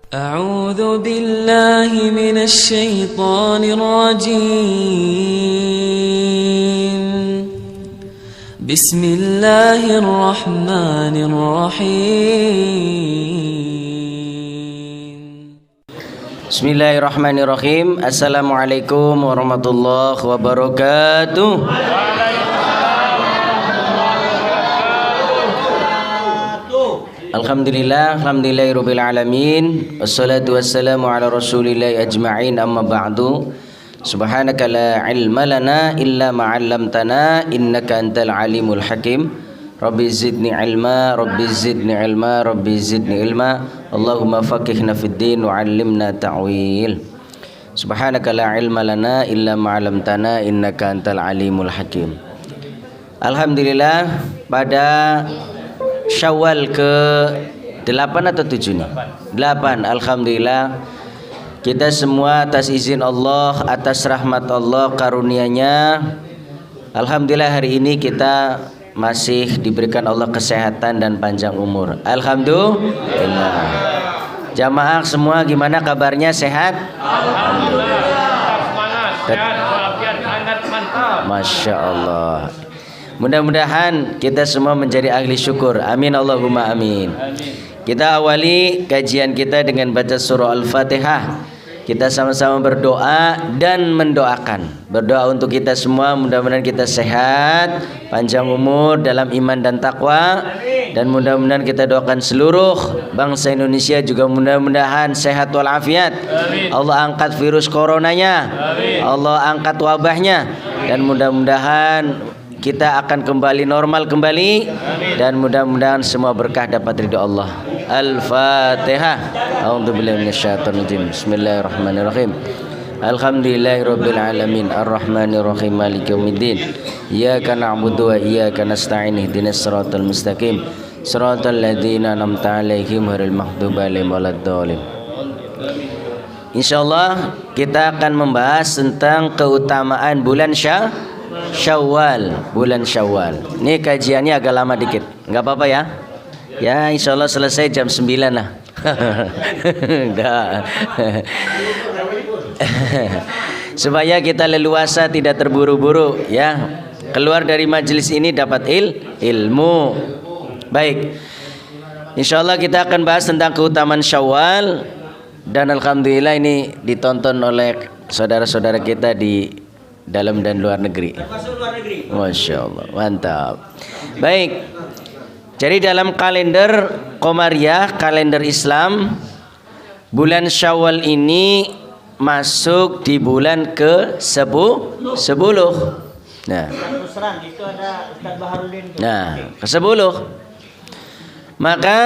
أعوذ بالله من الشيطان الرجيم. بسم الله الرحمن الرحيم. Bismillahirrahmanirrahim. Assalamualaikum warahmatullahi wabarakatuh. Alhamdulillahirabbil alamin. Wassalatu wassalamu ala rasulillahi ajma'in. Amma ba'du. Subhanaka la ilma lana illa ma 'allamtana innaka antal alimul hakim. Rabbi zidni ilma, Rabbi zidni ilma, Rabbi zidni ilma. Allahumma faqihna fid din wa 'allimna ta'wil. Subhanaka la ilma lana illa ma 'allamtana innaka antal alimul hakim. Alhamdulillah, pada Syawal ke 8 atau 7 nih? 8. Alhamdulillah, kita semua atas izin Allah, atas rahmat Allah, karunia-Nya, alhamdulillah hari ini kita masih diberikan Allah kesehatan dan panjang umur. Alhamdulillah. Jamaah semua gimana kabarnya, sehat? Alhamdulillah. Masya Allah. Mudah-mudahan kita semua menjadi ahli syukur. Amin Allahumma amin. Kita awali kajian kita dengan baca surah Al-Fatihah. Kita sama-sama berdoa dan mendoakan. Berdoa untuk kita semua, mudah-mudahan kita sehat, panjang umur dalam iman dan takwa. Dan mudah-mudahan kita doakan seluruh bangsa Indonesia juga mudah-mudahan sehat walafiat. Allah angkat virus coronanya. Allah angkat wabahnya. Dan mudah-mudahan kita akan kembali normal kembali. Dan mudah-mudahan semua berkah dapat ridho Allah. Al-Fatihah. A'udzubillahi minasyaitonir rajim. Bismillahirrahmanirrahim. Alhamdulillahirabbil alamin. Arrahmanirrahim. Maliki yaumiddin. Iyyaka na'budu wa iyyaka nasta'in. Ihdinas siratal mustaqim. Siratal ladzina an'amta 'alaihim ghairil maghdubi 'alaihim waladdallin. Insyaallah kita akan membahas tentang keutamaan bulan Syawal, bulan Syawal. Ini kajiannya agak lama dikit, nggak apa-apa ya? Ya, insya Allah selesai jam 9 lah. Supaya kita leluasa, tidak terburu-buru, ya. Keluar dari majelis ini dapat ilmu. Baik, insya Allah kita akan bahas tentang keutamaan Syawal. Dan alhamdulillah ini ditonton oleh saudara-saudara kita di dalam dan luar negeri. Masya Allah, mantap. Baik, jadi dalam kalender Qomariyah, kalender Islam, bulan Syawal ini masuk di bulan ke-10. Nah, ke-10. Maka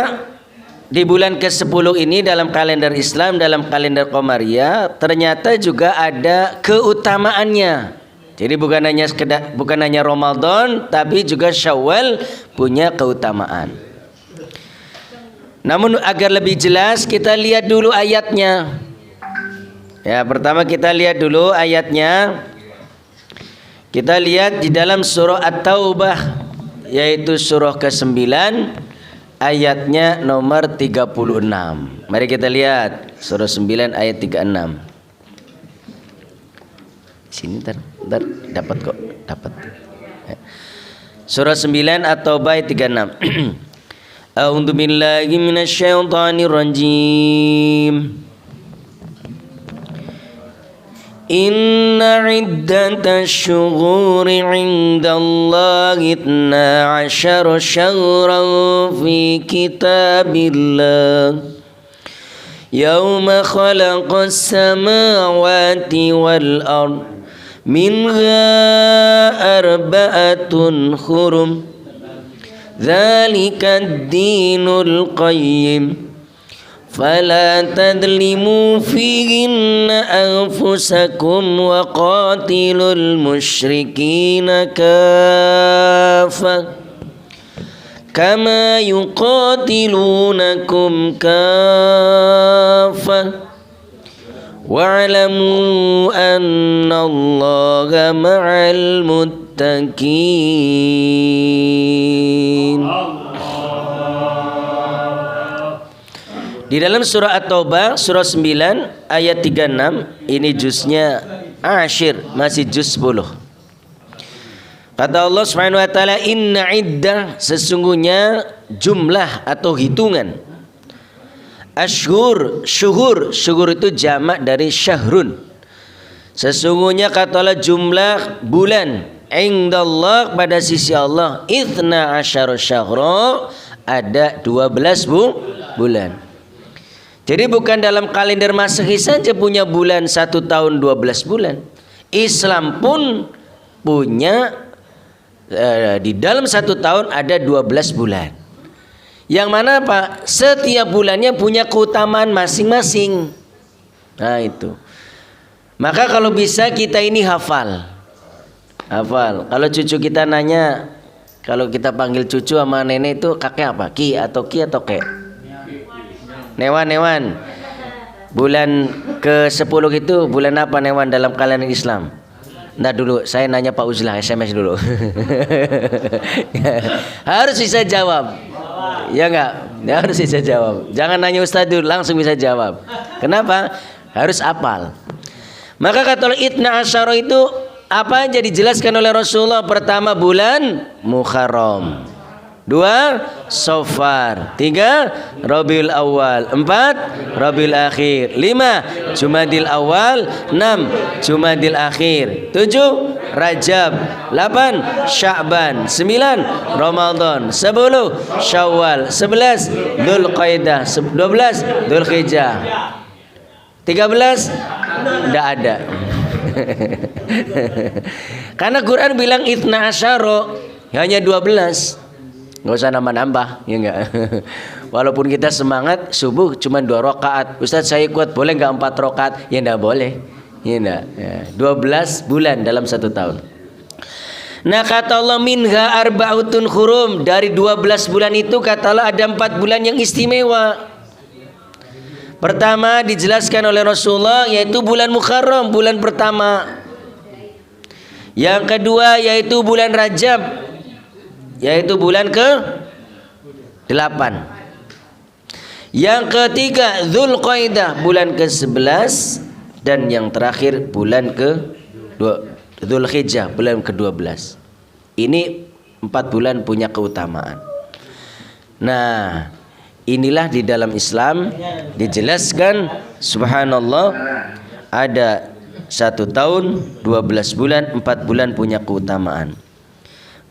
di bulan ke-10 ini dalam kalender Islam, dalam kalender Qomariyah, ternyata juga ada keutamaannya. Jadi bukan hanya Ramadan, tapi juga Syawal punya keutamaan. Namun agar lebih jelas, kita lihat dulu ayatnya. Ya, pertama kita lihat dulu ayatnya. Kita lihat di dalam surah At-Taubah, yaitu surah ke-9, ayatnya nomor 36. Mari kita lihat surah 9 ayat 36. Sini ntar dapat kok, dapat. Surah 9 At-Taubah ayat 36. A'udzu billahi minasyaitonir rajim. Inna iddatash syuhuri 'indallahi 12 syahran fi kitabillah yauma khalaqas samawati wal ard minha arba'atun hurum dzalikad dinul qayyim fala tadlimu fihinna anfusakum wa qatilul musyrikina kaffah kama yuqatilunakum kaffah wa'lamu annallaha ma'al muttaqin. Di dalam surah At-Taubah surah 9 ayat 36, ini juznya Ashir, masih juz 10. Kata Allah Subhanahu wa taala, inna iddah, sesungguhnya jumlah atau hitungan. Ashhur, syuhur itu jamak dari syahrun. Sesungguhnya kata Allah jumlah bulan indallah pada sisi Allah ithna asyara syahra, ada 12 bulan. Jadi bukan dalam kalender Masehi saja punya bulan 1 tahun 12 bulan. Islam pun punya di dalam 1 tahun ada 12 bulan. Yang mana apa? Setiap bulannya punya keutamaan masing-masing. Nah itu. Maka kalau bisa kita ini hafal. Kalau cucu kita nanya, kalau kita panggil cucu sama nenek itu kakek apa? Ki atau ke? Newan. Bulan ke-10 itu bulan apa Newan dalam kalender Islam? Ntar dulu, saya nanya Pak Uzlah, SMS dulu. Harus bisa jawab. Ya enggak? Harus bisa jawab. Jangan nanya Ustaz dulu, langsung bisa jawab. Kenapa? Harus hafal. Maka kata Itna Asyara itu apa aja dijelaskan oleh Rasulullah. Pertama bulan Muharram, 2 Safar, 3 Rabiul Awal, 4 Rabiul Akhir, 5 Jumadil Awal, 6 Jumadil Akhir, 7 Rajab, 8 Sya'ban, 9 Ramadan, 10 Syawal, 11 Dzulqa'dah, 12 Dzulhijjah, 13 tidak ada. Karena Quran bilang Ithna Asyara, hanya 12. Nggak usah nambah-nambah, ya enggak. Walaupun kita semangat subuh cuma 2 rakaat, Ustaz saya kuat, boleh nggak 4 rakaat? Ya enggak boleh, ya enggak. Ya. 12 bulan dalam 1 tahun. Nah kata Allah minha arba'utun hurum, dari 12 bulan itu kata Allah ada 4 bulan yang istimewa. Pertama dijelaskan oleh Rasulullah yaitu bulan Muharram, bulan pertama. Yang kedua yaitu bulan Rajab, yaitu bulan ke-8. Yang ketiga Dzulqa'dah, bulan ke-11. Dan yang terakhir bulan Dzulhijjah, bulan ke-12. Ini 4 bulan punya keutamaan. Nah, inilah di dalam Islam dijelaskan, subhanallah, ada 1 tahun 12 bulan, 4 bulan punya keutamaan.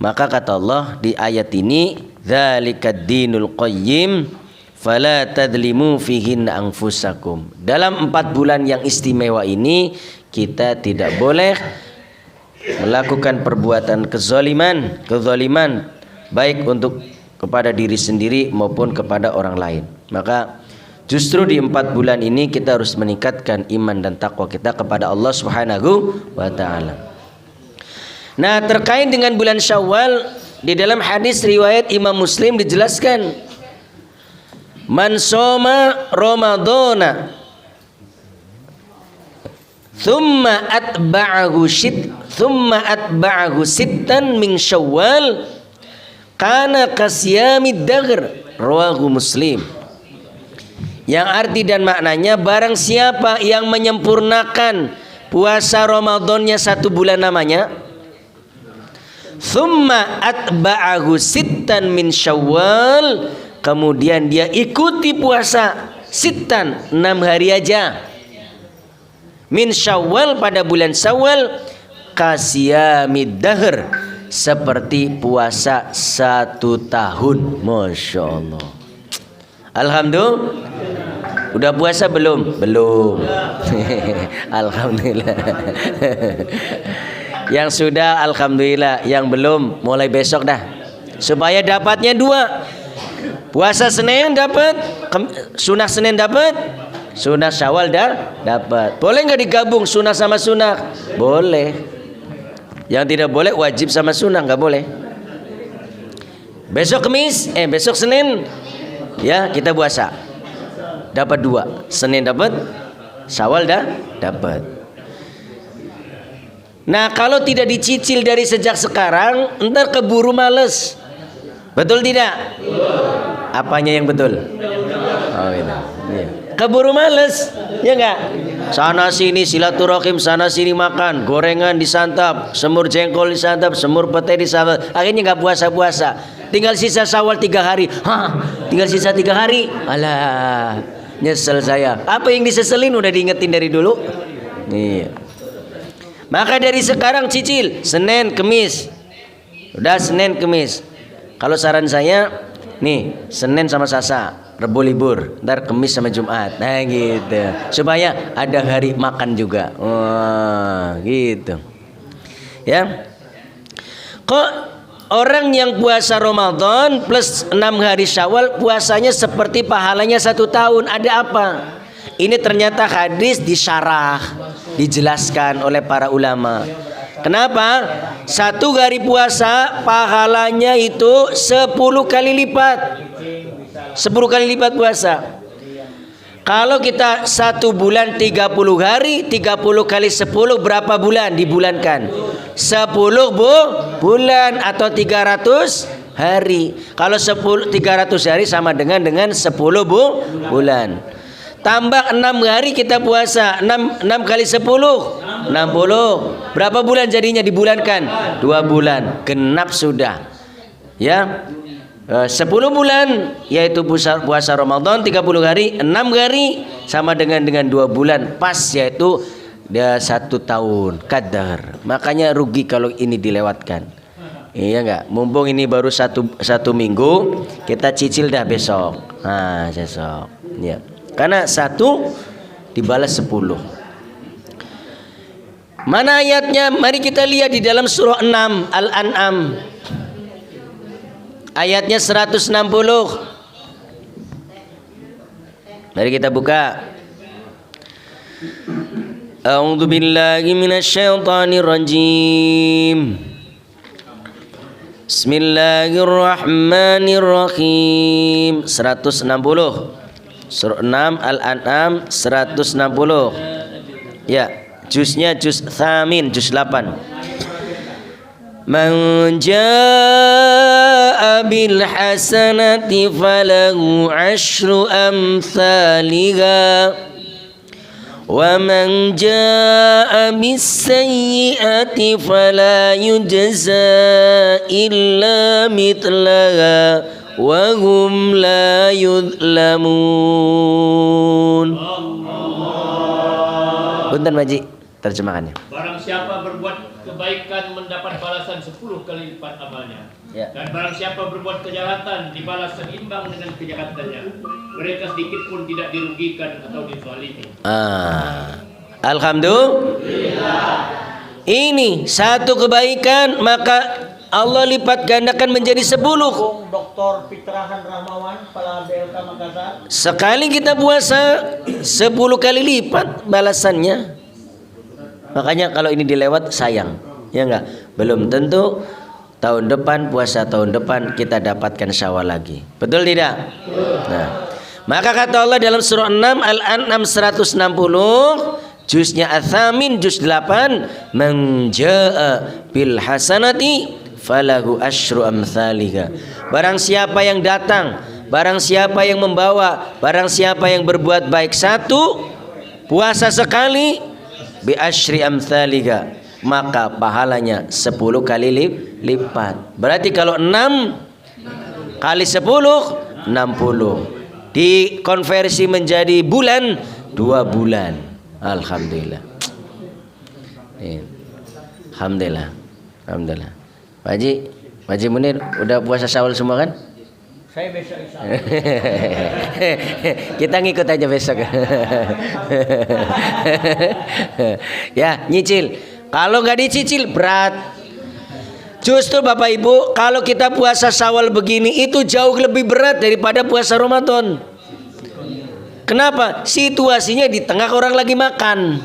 Maka kata Allah di ayat ini, dzalikad dinul qayyim fala tadzlimu fihin anfusakum. Dalam 4 bulan yang istimewa ini kita tidak boleh melakukan perbuatan kezaliman baik untuk kepada diri sendiri maupun kepada orang lain. Maka justru di 4 bulan ini kita harus meningkatkan iman dan takwa kita kepada Allah Subhanahu wa taala. Nah, terkait dengan bulan Syawal, di dalam hadis riwayat Imam Muslim dijelaskan, man shoma ramadhana thumma atba'ahu sittan min Syawal kana kasyamid dahr, rawahu Muslim. Yang arti dan maknanya, barang siapa yang menyempurnakan puasa Ramadannya 1 bulan namanya, thumma atba'ahu sittan min Syawal, kemudian dia ikuti puasa sittan 6 hari aja min Syawal, pada bulan Syawal, kasyamid dahr, seperti puasa 1 tahun. Masya Allah. Alhamdulillah. Udah puasa belum? Belum. Alhamdulillah. Yang sudah alhamdulillah, yang belum mulai besok dah. Supaya dapatnya 2. Puasa Senin dapat, sunah Senin dapat, sunah Syawal dah dapat. Boleh nggak digabung sunah sama sunah? Boleh. Yang tidak boleh wajib sama sunnah, nggak boleh. Besok besok Senin, ya kita puasa, dapat 2. Senin dapat, Syawal dah dapat. Nah kalau tidak dicicil dari sejak sekarang, ntar keburu males. Betul tidak? Apanya yang betul? Oh gitu. Iya. Keburu males, ya enggak? Sana sini silaturahim, sana sini makan, gorengan disantap, semur jengkol disantap, semur pete disantap. Akhirnya enggak puasa-puasa. Tinggal sisa Syawal 3 hari. Tinggal sisa 3 hari. Alah, nyesel saya. Apa yang diseselin udah diingetin dari dulu. Iya. Maka dari sekarang cicil Senin, Kemis. Udah Senin, Kemis. Kalau saran saya, nih Senin sama Selasa, Rebo libur, ntar Kemis sama Jumat. Nah gitu. Supaya ada hari makan juga. Wah, gitu. Ya. Kok orang yang puasa Ramadan plus 6 hari Syawal puasanya seperti pahalanya 1 tahun? Ada apa? Ini ternyata hadis disyarah, dijelaskan oleh para ulama. Kenapa? 1 hari puasa pahalanya itu 10 kali lipat. 10 kali lipat puasa. Kalau kita 1 bulan 30 hari, 30 kali 10 berapa bulan dibulankan? 10 bulan atau 300 hari. Kalau 300 hari sama dengan 10 bulan. Tambah 6 hari kita puasa. 6 kali 10 60. Berapa bulan jadinya dibulankan? 2 bulan. Genap sudah. Ya. 10 bulan yaitu puasa Ramadan 30 hari, 6 hari sama dengan 2 bulan pas yaitu dia 1 tahun kadar. Makanya rugi kalau ini dilewatkan. Iya enggak? Mumpung ini baru satu minggu, kita cicil dah besok. Nah, besok. Ya. Karena 1 dibalas 10. Mana ayatnya? Mari kita lihat di dalam surah 6 Al-An'am. Ayatnya 160. Mari kita buka. A'udzu billahi minasyaitonir rajim. Bismillahirrahmanirrahim. 160. Surah 6 Al-An'am 160. Ya, juznya juz tsamin, juz 8. Man jaa'a bil hasanati falahu 'asyru amsalha wa man jaa'a bis sayyi'ati fala yujza illa mithlaha wa hum la yudlamun. Punten Maji, terjemahannya. Barang siapa berbuat kebaikan mendapat balasan 10 kali lipat amalnya. Ya. Dan barang siapa berbuat kejahatan dibalas seimbang dengan kejahatannya. Mereka sedikit pun tidak dirugikan atau dizalimi. Alhamdulillah. Ini 1 kebaikan maka Allah lipat gandakan menjadi 10. Dr. Fitrahan Rahmawan, Kepala BLK Makassar. Sekali kita puasa 10 kali lipat balasannya. Makanya kalau ini dilewat sayang. Ya enggak? Belum tentu tahun depan, puasa tahun depan kita dapatkan Syawal lagi. Betul tidak? Nah, maka kata Allah dalam surah 6 Al-An'am 160, juznya Ats-Tsamin juz 8, man jaa'a bil hasanati falahu asyru amsalha. Barang siapa yang datang, barang siapa yang membawa, barang siapa yang berbuat baik 1 puasa sekali bi asyri amsalha, maka pahalanya 10 kali lipat. Berarti kalau 6 kali 10 60. Dikonversi menjadi bulan 2 bulan. Alhamdulillah. Alhamdulillah. Alhamdulillah. Pak Haji Munir udah puasa Syawal semua kan? Saya besok insya Allah. Kita ngikut aja besok. Ya, nyicil. Kalau nggak dicicil berat. Justru Bapak Ibu, kalau kita puasa Syawal begini itu jauh lebih berat daripada puasa Ramadan. Kenapa? Situasinya di tengah orang lagi makan.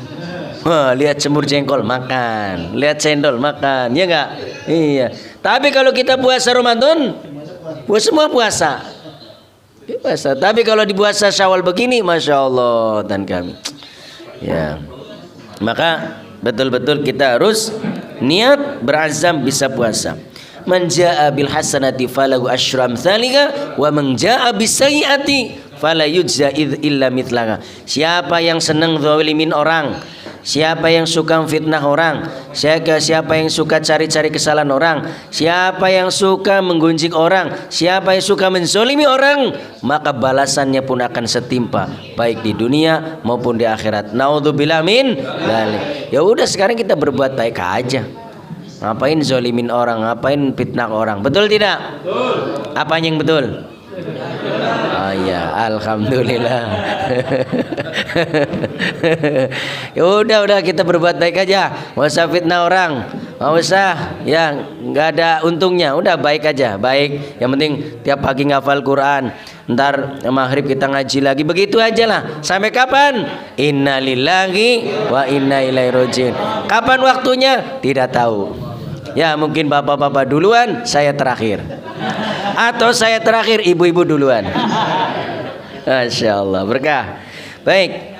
Wah, lihat semur jengkol makan, lihat cendol makan, ya enggak? Iya. Tapi kalau kita puasa Ramadan, semua puasa. Puasa. Tapi kalau di puasa Syawal begini, masya Allah dan kami. Ya. Maka betul-betul kita harus niat berazam bisa puasa. Man jaa'a bil hasanati falahu asyru amsalha wa man jaa'a bis sayyi'ati fala yujza illa mithlaha. Siapa yang senang zalimin orang, siapa yang suka fitnah orang, siapa yang suka cari-cari kesalahan orang, siapa yang suka menggunjing orang, siapa yang suka menzolimi orang, maka balasannya pun akan setimpa baik di dunia maupun di akhirat. Naudzubillah min dzalik. Ya udah sekarang kita berbuat baik aja. Ngapain zolimin orang, ngapain fitnah orang? Betul tidak? Betul. Apa yang betul? Oh ya, alhamdulillah. Ya udah kita berbuat baik aja, nggak usah fitnah orang, nggak usah ya nggak ada untungnya, udah baik aja, baik. Yang penting tiap pagi ngafal Quran, ntar maghrib kita ngaji lagi, begitu aja lah. Sampai kapan? Innalillahi wa inna ilaihi rajiun. Kapan waktunya? Tidak tahu. Ya mungkin bapak-bapak duluan, saya terakhir. Atau saya terakhir, ibu-ibu duluan. Masya Allah, berkah. Baik.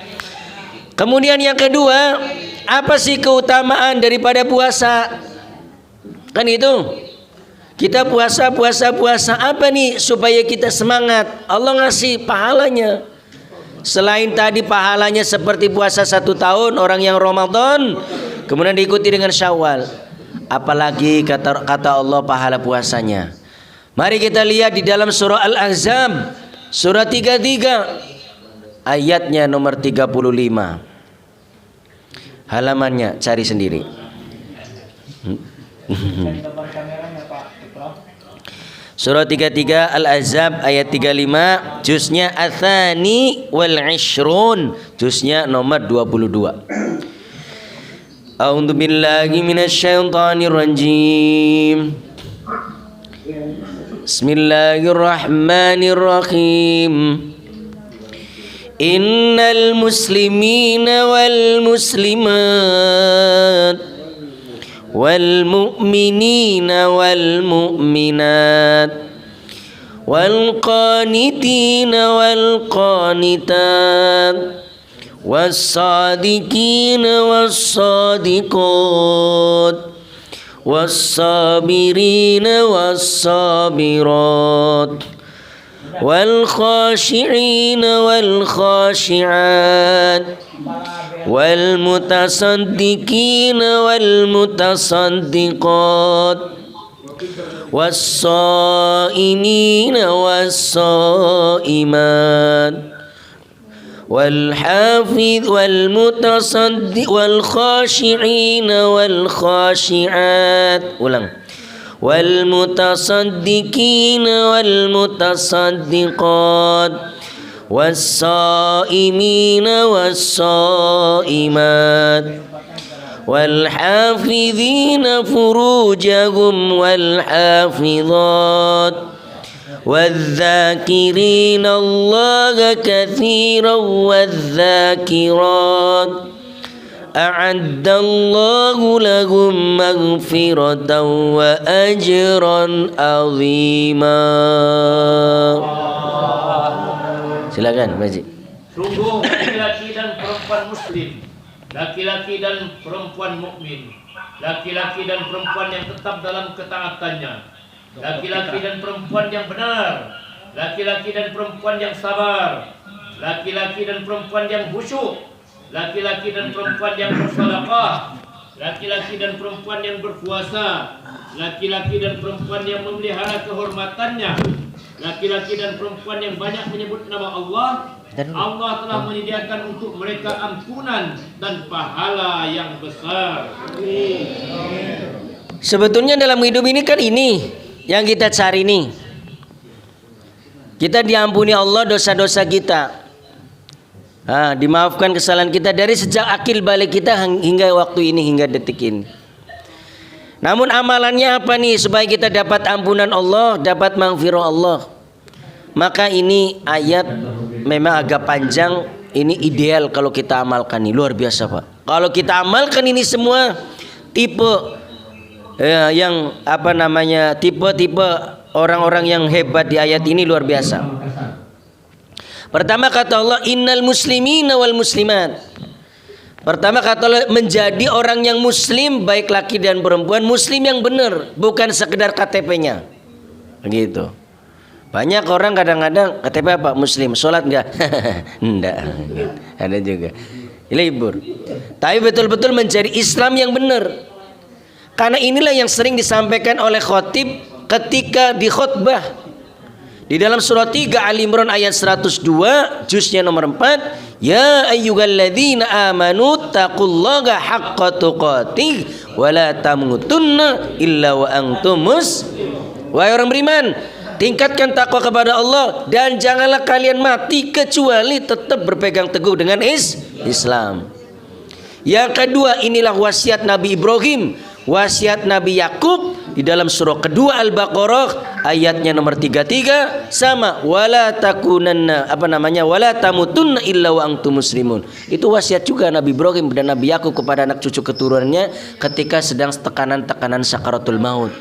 Kemudian yang kedua, apa sih keutamaan daripada puasa? Kan itu. Kita puasa. Apa nih supaya kita semangat? Allah ngasih pahalanya. Selain tadi pahalanya seperti puasa 1 tahun orang yang Ramadan, kemudian diikuti dengan Syawal. Apalagi kata Allah pahala puasanya. Mari kita lihat di dalam surah Al-Ahzab, surah 33, ayatnya nomor 35. Halamannya cari sendiri. Surah 33 Al-Ahzab ayat 35, juznya Atsani wal Ishrun, juznya nomor 22. A'udzu billahi minasyaitonir rajim. Bismillahirrahmanirrahim. Innal muslimina wal muslimat wal mu'minina wal mu'minat wal qanitina wal qanitat والصادقين والصادقات والصابرين والصابرات والخاشعين والخاشعات والمتصدقين والمتصدقات والصائمين والصائمات والحافظ والمتصدق والخاشعين والخاشعات والمتصدقين والمتصدقات والصائمين والصائمات والحافظين فروجهم والحافظات والذاكرين الله كثيرا والذاكرات أعد الله لهم مغفرة وأجرا عظيما. Silakan Majid. Sungguh laki-laki dan perempuan muslim, laki-laki dan perempuan mukmin, laki-laki dan perempuan yang tetap dalam ketaatannya, laki-laki dan perempuan yang benar, laki-laki dan perempuan yang sabar, laki-laki dan perempuan yang khusyuk, laki-laki dan perempuan yang bersedekah, laki-laki dan perempuan yang berpuasa, laki-laki dan perempuan yang memelihara kehormatannya, laki-laki dan perempuan yang banyak menyebut nama Allah. Allah telah menyediakan untuk mereka ampunan dan pahala yang besar. Sebetulnya dalam hidup ini kan ini yang kita cari nih. Kita diampuni Allah dosa-dosa kita. Dimaafkan kesalahan kita dari sejak akil balik kita hingga waktu ini, hingga detik ini. Namun amalannya apa nih supaya kita dapat ampunan Allah, dapat maghfirah Allah? Maka ini ayat memang agak panjang. Ini ideal kalau kita amalkan, nih luar biasa Pak. Kalau kita amalkan ini semua tipe yang apa namanya, tipe-tipe orang-orang yang hebat di ayat ini luar biasa. Pertama kata Allah, innal muslimina wal muslimat. Pertama kata Allah, menjadi orang yang muslim, baik laki dan perempuan, muslim yang benar, bukan sekedar KTP-nya. Begitu. Banyak orang kadang-kadang KTP apa? Muslim. Sholat enggak? Enggak. Ada juga. Libur. Tapi betul-betul mencari Islam yang benar. Karena inilah yang sering disampaikan oleh khotib ketika di khutbah. Di dalam surah 3 Ali Imran ayat 102, juznya nomor 4, ya ayyuhalladzina amanu taqullaha haqqa tuqatih wa la tamutunna illa wa antum muslimun. Wahai orang beriman, tingkatkan takwa kepada Allah dan janganlah kalian mati kecuali tetap berpegang teguh dengan Islam. Yang kedua, inilah wasiat Nabi Ibrahim, wasiat Nabi Yakub di dalam surah kedua Al-Baqarah ayatnya nomor 33 sama wala takunanna wala tamutunna illa wa antum muslimun. Itu wasiat juga Nabi Ibrahim dan Nabi Yakub kepada anak cucu keturunannya ketika sedang tekanan-tekanan sakaratul maut.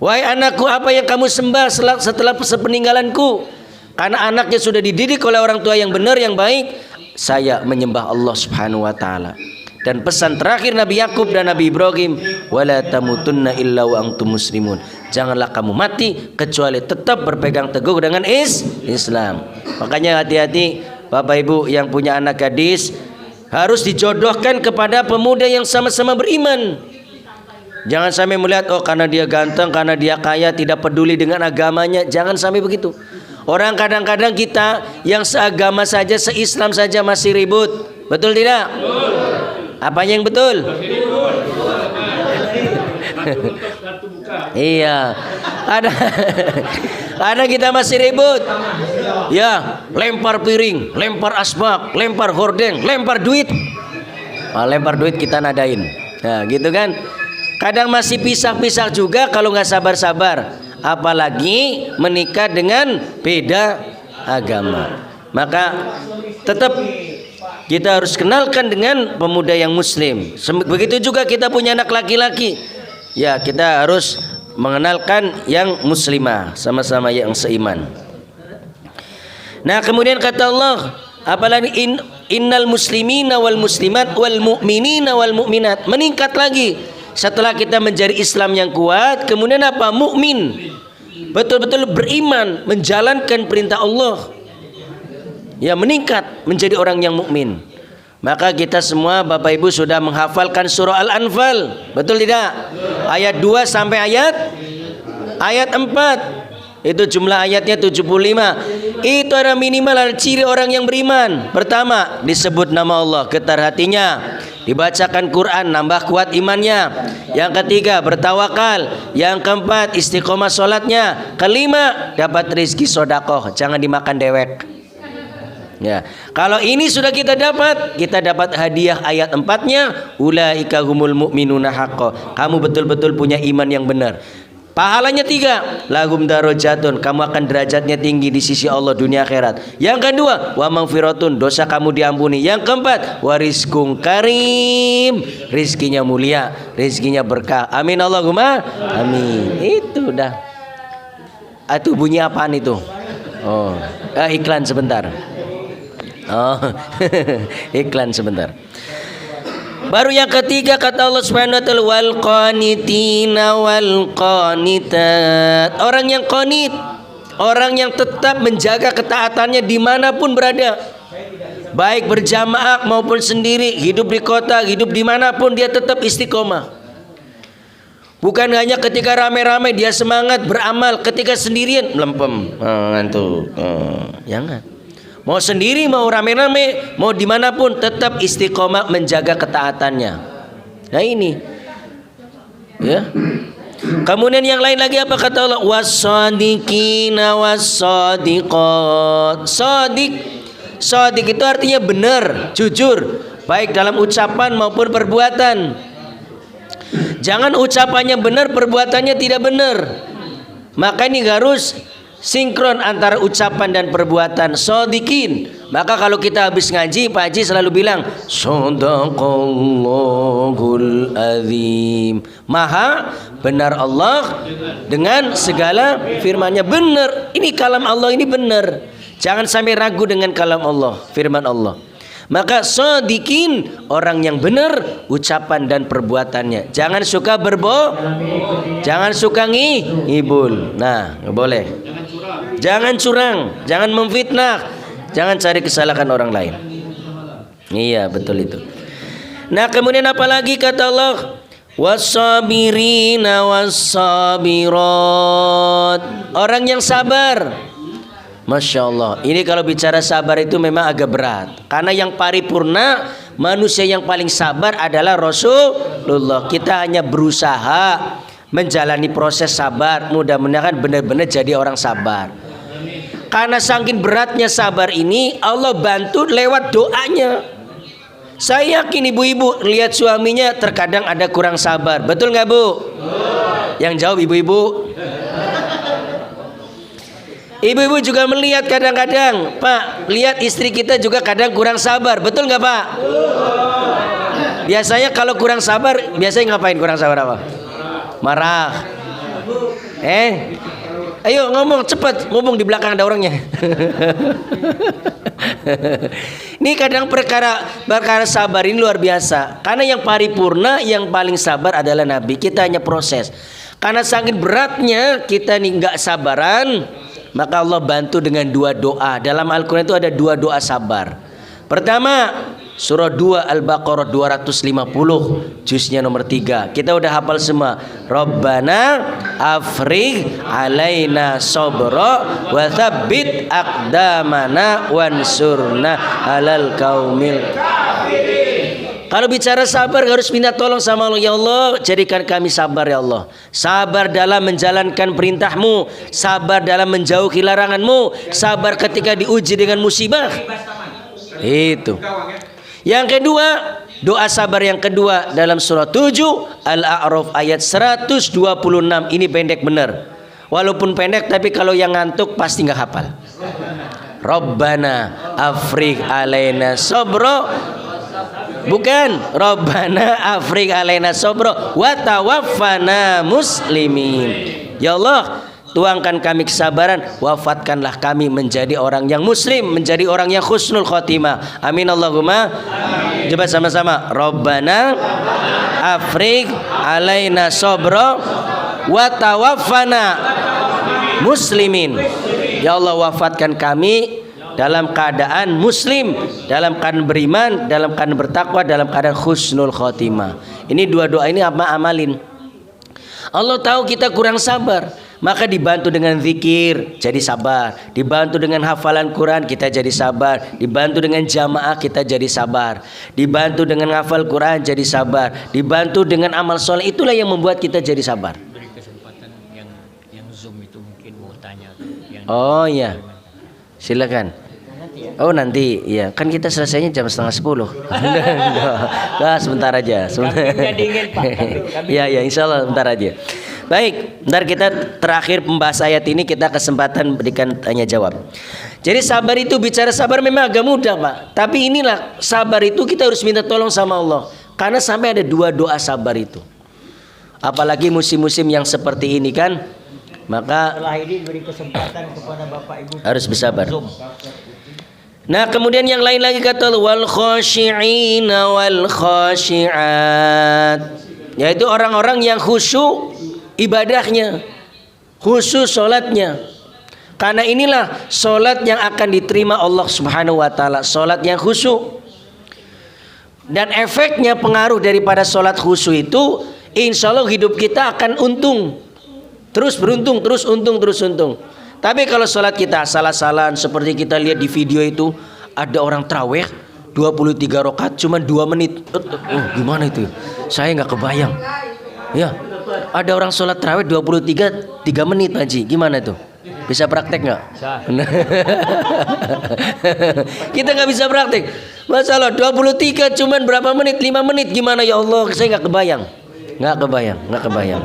Wahai anakku, apa yang kamu sembah setelah sepeninggalanku? Karena anaknya sudah dididik oleh orang tua yang benar, yang baik, saya menyembah Allah Subhanahu wa taala. Dan pesan terakhir Nabi Yakub dan Nabi Ibrahim, wala tamutunna illa wa antum muslimun. Janganlah kamu mati kecuali tetap berpegang teguh dengan Islam. Makanya hati-hati Bapak Ibu yang punya anak gadis, harus dijodohkan kepada pemuda yang sama-sama beriman. Jangan sampai melihat karena dia ganteng, karena dia kaya, tidak peduli dengan agamanya. Jangan sampai begitu. Orang kadang-kadang kita yang seagama saja, se-Islam saja masih ribut. Betul tidak? Apanya yang betul? Iya. Ada kita masih ribut. Ya, lempar piring, lempar asbak, lempar hordeng, lempar duit. Lempar duit kita nadain. Nah, gitu kan? Kadang masih pisah-pisah juga kalau nggak sabar-sabar. Apalagi menikah dengan beda agama. Maka tetap kita harus kenalkan dengan pemuda yang muslim. Begitu juga kita punya anak laki-laki. Ya, kita harus mengenalkan yang muslimah, sama-sama yang seiman. Nah, kemudian kata Allah, apalagi innal muslimina wal muslimat wal mu'minina wal mu'minat. Meningkat lagi setelah kita menjadi Islam yang kuat, kemudian apa? Mukmin. Betul-betul beriman, menjalankan perintah Allah. Ya, meningkat menjadi orang yang mukmin. Maka kita semua Bapak Ibu sudah menghafalkan surah Al-Anfal. Betul tidak? Ayat 2 sampai ayat 4. Itu jumlah ayatnya 75. Itu ada minimal ada ciri orang yang beriman. Pertama, disebut nama Allah, getar hatinya. Dibacakan Quran, nambah kuat imannya. Yang ketiga, bertawakal. Yang keempat, istiqomah sholatnya. Kelima, dapat rizki sodakoh, jangan dimakan dewek. Ya, kalau ini sudah kita dapat hadiah ayat 4-nya, ulaika humul mu'minuna haqqo. Kamu betul-betul punya iman yang benar. Pahalanya 3, lahum darajatun, kamu akan derajatnya tinggi di sisi Allah dunia akhirat. Yang kedua, wa maghfiratun, dosa kamu diampuni. Yang keempat, warizqun karim, rizkinya mulia, rizkinya berkah. Amin Allahumma amin. Itu dah. Itu bunyi apaan itu? Iklan sebentar. Iklan sebentar. Baru yang ketiga kata Allah Subhanahu wa taala, wal qanitina wal qanitat. Orang yang qanit, orang yang tetap menjaga ketaatannya dimanapun berada, baik berjamaah maupun sendiri, hidup di kota, hidup dimanapun, dia tetap istiqomah. Bukan hanya ketika ramai-ramai dia semangat beramal, ketika sendirian melempem, ngantuk. Jangan. Mau sendiri, mau rame-rame, mau dimanapun, tetap istiqomah menjaga ketaatannya. Nah ini, ya. Kemudian yang lain lagi apa kata Allah? Wassadiqina wassadiqat. Shadiq itu artinya benar, jujur, baik dalam ucapan maupun perbuatan. Jangan ucapannya benar, perbuatannya tidak benar. Maka ini harus sinkron antara ucapan dan perbuatan. Shadiqin. Maka kalau kita habis ngaji, Pak Haji selalu bilang Shadaqallahul azim. Maha benar Allah dengan segala firman-Nya. Benar. Ini kalam Allah, ini benar. Jangan sampai ragu dengan kalam Allah, firman Allah. Maka shodikin, orang yang benar ucapan dan perbuatannya. Jangan suka jangan suka ngibul. Nah, nggak boleh. Jangan curang, jangan memfitnah, jangan cari kesalahan orang lain. Iya, betul itu. Nah, kemudian apa lagi kata Allah? Was-sabirina was-sabirat. Orang yang sabar. Masya Allah. Ini kalau bicara sabar itu memang agak berat. Karena yang paripurna, manusia yang paling sabar adalah Rasulullah. Kita hanya berusaha menjalani proses sabar. Mudah-mudahan benar-benar jadi orang sabar. Karena saking beratnya sabar ini, Allah bantu lewat doanya. Saya yakin ibu-ibu lihat suaminya terkadang ada kurang sabar. Betul nggak Bu? Yang jawab ibu-ibu. Ibu-ibu juga melihat kadang-kadang, Pak, lihat istri kita juga kadang kurang sabar. Betul nggak Pak? Biasanya kalau kurang sabar, biasanya ngapain kurang sabar apa? Marah. Ayo ngomong cepat, ngomong di belakang ada orangnya. Ini kadang perkara sabar ini luar biasa. Karena yang paripurna, yang paling sabar adalah Nabi. Kita hanya proses. Karena saking beratnya kita nih nggak sabaran, maka Allah bantu dengan dua doa. Dalam Al-Quran itu ada dua doa sabar. Pertama, surah 2 Al-Baqarah 250, juznya nomor 3. Kita udah hafal semua. Rabbana afrigh alaina sabra wa tsabbit aqdamana wansurna alal qaumil kafirin. Kalau bicara sabar harus minta tolong sama Allah. Ya Allah, jadikan kami sabar ya Allah. Sabar dalam menjalankan perintahmu, sabar dalam menjauhi laranganmu, sabar ketika diuji dengan musibah. Itu. Yang kedua, doa sabar yang kedua dalam surah 7 Al-A'raf ayat 126. Ini pendek benar. Walaupun pendek tapi kalau yang ngantuk pasti nggak hafal. Rabbana afrigh alaina sabra. Bukan, Rabbana afrigh alaina sabra wa tawaffana muslimin. Ya Allah, tuangkan kami kesabaran, wafatkanlah kami menjadi orang yang muslim, menjadi orang yang husnul khotimah. Amin Allahumma. Amin. Coba sama-sama. Rabbana afrigh alaina sabra wa tawaffana muslimin. Ya Allah, wafatkan kami dalam keadaan muslim, dalam keadaan beriman, dalam keadaan bertakwa, dalam keadaan husnul khotimah. Ini dua doa ini apa amalin. Allah tahu kita kurang sabar, maka dibantu dengan zikir jadi sabar, dibantu dengan hafalan Quran kita jadi sabar, dibantu dengan jamaah kita jadi sabar, dibantu dengan hafal Quran jadi sabar, dibantu dengan amal soleh. Itulah yang membuat kita jadi sabar. Beri kesempatan yang Zoom itu mungkin mau tanya. Oh iya, silakan. Oh nanti, ya kan kita selesainya jam 9:30. Nah, sebentar aja. Ya, insya Allah sebentar aja. Baik, ntar kita terakhir pembahas ayat ini kita kesempatan berikan tanya jawab. Jadi sabar itu, bicara sabar memang agak mudah Pak. Tapi inilah sabar itu kita harus minta tolong sama Allah. Karena sampai ada dua doa sabar itu. Apalagi musim-musim yang seperti ini kan. Maka Setelah ini beri kesempatan kepada Bapak Ibu harus bersabar. Nah kemudian yang lain lagi kata wal khashi'ina wal khashi'at, yaitu orang-orang yang khusyuk ibadahnya, khusyuk sholatnya. Karena inilah sholat yang akan diterima Allah Subhanahu wa ta'ala, sholat yang khusyuk. Dan efeknya, pengaruh daripada sholat khusyuk itu, insya Allah hidup kita akan untung, terus beruntung, terus untung, terus untung. Tapi kalau sholat kita salah-salahan seperti kita lihat di video itu, ada orang tarawih 23 rakaat cuma 2 menit. Gimana itu? Saya nggak kebayang. Ya, ada orang sholat tarawih 3 menit Haji. Gimana itu? Bisa praktek nggak? Kita nggak bisa praktek. Masalah 23 cuman berapa menit? 5 menit. Gimana ya Allah? Saya nggak kebayang. Nggak kebayang.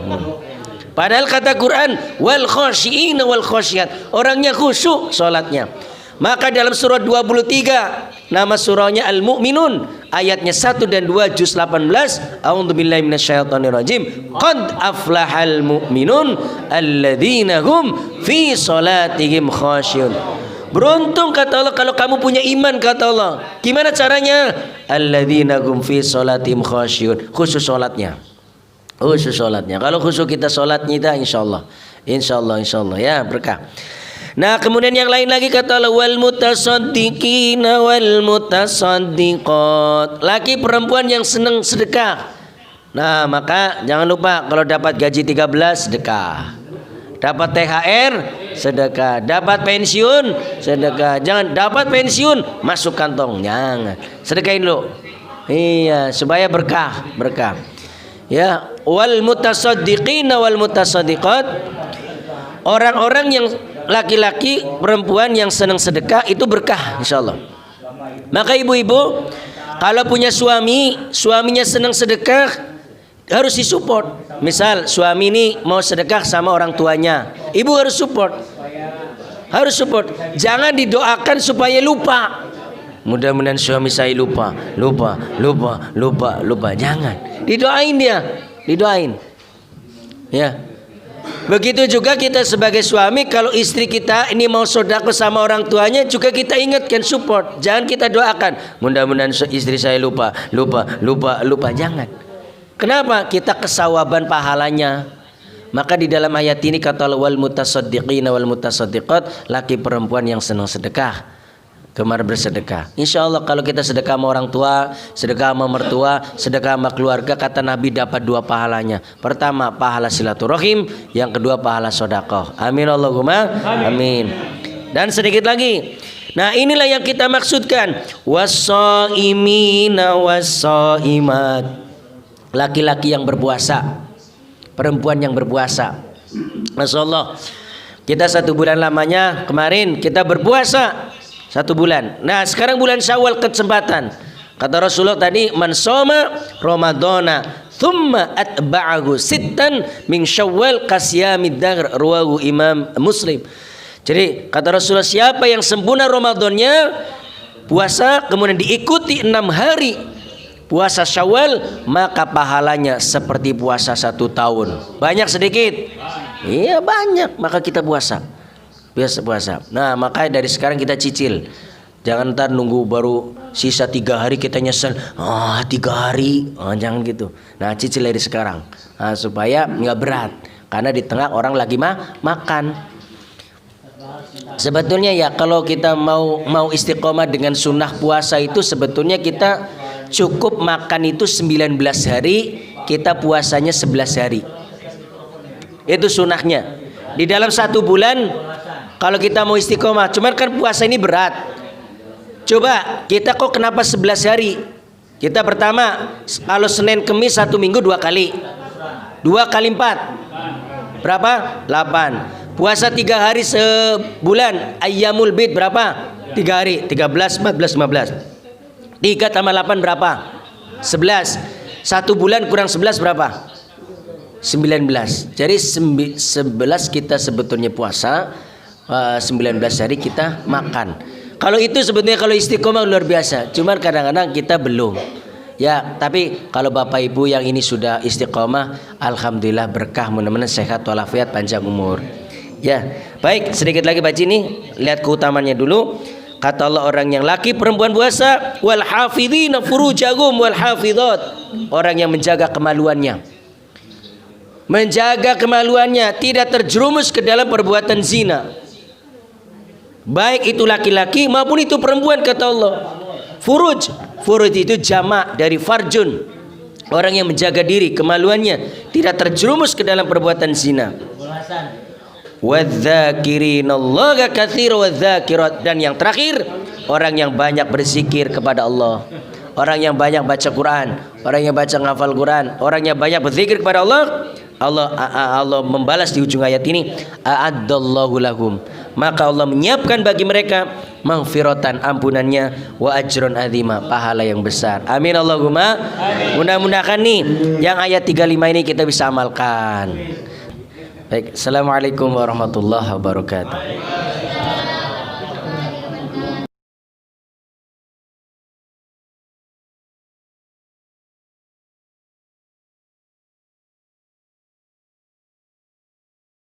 Padahal kata Quran wal khashi'ina wal khasyiat, orangnya khusyuk salatnya. Maka dalam surah 23 nama surahnya Al-Mu'minun ayatnya 1 dan 2 juz 18, a'udzubillahi minasyaitonirrajim, qad aflahal mu'minun alladzina hum fi salatihim khasyi'un. Beruntung kata Allah kalau kamu punya iman kata Allah. Gimana caranya? Alladzina hum fi sholatim khasyun. Khusus sholatnya. Khusus sholatnya. Kalau khusus kita sholatnya kita insyaallah. Insyaallah ya berkah. Nah kemudian yang lain lagi kata Allah wal mutasaddiqina wal mutasaddiqat. Laki perempuan yang senang sedekah. Nah maka jangan lupa kalau dapat gaji 13 sedekah. Dapat THR sedekah, dapat pensiun sedekah. Jangan dapat pensiun masuk kantong, jangan. Sedekahin lo. Iya, supaya berkah. Ya, wal mutasaddiqina wal mutasaddiqat. Orang-orang yang laki-laki, perempuan yang senang sedekah itu berkah insyaallah. Maka ibu-ibu kalau punya suaminya senang sedekah harus disupport. Misal suami ini mau sedekah sama orang tuanya, ibu harus support. Jangan didoakan supaya lupa. Mudah-mudahan suami saya lupa. Jangan. Didoain dia. Ya. Begitu juga kita sebagai suami, kalau istri kita ini mau sedekah sama orang tuanya juga kita ingatkan, support. Jangan kita doakan. Mudah-mudahan istri saya lupa. Jangan. Kenapa? Kita kesawaban pahalanya. Maka di dalam ayat ini kata Allah wal mutasaddiqina wal mutasaddiqat, laki perempuan yang senang sedekah, gemar bersedekah. Insyaallah kalau kita sedekah sama orang tua, sedekah sama mertua, sedekah sama keluarga, kata Nabi dapat 2 pahalanya. Pertama pahala silaturahim, yang kedua pahala sedekah. Amin Allahumma amin. Dan sedikit lagi. Nah inilah yang kita maksudkan was-shaimina was-shaimat. Laki-laki yang berpuasa, perempuan yang berpuasa. Masya Allah, kita 1 bulan lamanya kemarin kita berpuasa 1 bulan. Nah sekarang bulan Syawal kesempatan. Kata Rasulullah tadi, man shoma Ramadana thumma atba'ahu sittan min Syawal qasyamid dahr, rawahu Imam Muslim. Jadi kata Rasulullah, siapa yang sempurna Ramadannya puasa kemudian diikuti 6 hari puasa Syawal, maka pahalanya seperti puasa 1 tahun. Banyak sedikit? Iya banyak. Maka kita puasa. Biasa puasa. Nah makanya dari sekarang kita cicil. Jangan ntar nunggu baru sisa 3 hari kita nyesel. 3 hari. Jangan gitu. Nah cicil dari sekarang. Nah, supaya nggak berat. Karena di tengah orang lagi makan. Sebetulnya ya kalau kita mau istiqomah dengan sunnah puasa itu sebetulnya kita cukup makan itu 19 hari, kita puasanya 11 hari. Itu sunnahnya. Di dalam 1 bulan kalau kita mau istiqomah, cuman kan puasa ini berat. Coba kita kok kenapa 11 hari? Kita pertama kalau Senin Kemis 1 minggu 2 kali. 2 kali 4 berapa? 8. Puasa 3 hari sebulan, ayyamul bid berapa? 3 hari, 13, 14, 15. 3 tambah 8 berapa? 11. 1 bulan kurang 11 berapa? 19. Jadi 11 kita sebetulnya puasa, 19 hari kita makan. Kalau itu sebetulnya kalau istiqomah luar biasa. Cuman kadang-kadang kita belum. Ya, tapi kalau Bapak Ibu yang ini sudah istiqomah, alhamdulillah berkah, mudah-mudahan sehat walafiat, panjang umur. Ya, baik, sedikit lagi baca ini, lihat keutamannya dulu. Kata Allah orang yang laki perempuan puasa, wal hafidhina furujahum wal hafidhat, orang yang menjaga kemaluannya. Menjaga kemaluannya, tidak terjerumus ke dalam perbuatan zina. Baik itu laki-laki maupun itu perempuan kata Allah. Furuj itu jamak dari farjun. Orang yang menjaga diri, kemaluannya, tidak terjerumus ke dalam perbuatan zina. Wadzakirinallaha katsiran wadzakirat, dan yang terakhir orang yang banyak berzikir kepada Allah, orang yang banyak baca Quran, orang yang baca ngafal Quran, orang yang banyak berzikir kepada Allah. Allah membalas di ujung ayat ini, a'addallahu lahum, maka Allah menyiapkan bagi mereka maghfiratan, ampunannya, wa ajrun azima, pahala yang besar. Amin Allahumma amin. Mudah-mudahan nih yang ayat 35 ini kita bisa amalkan. Baik, assalamualaikum warahmatullahi wabarakatuh.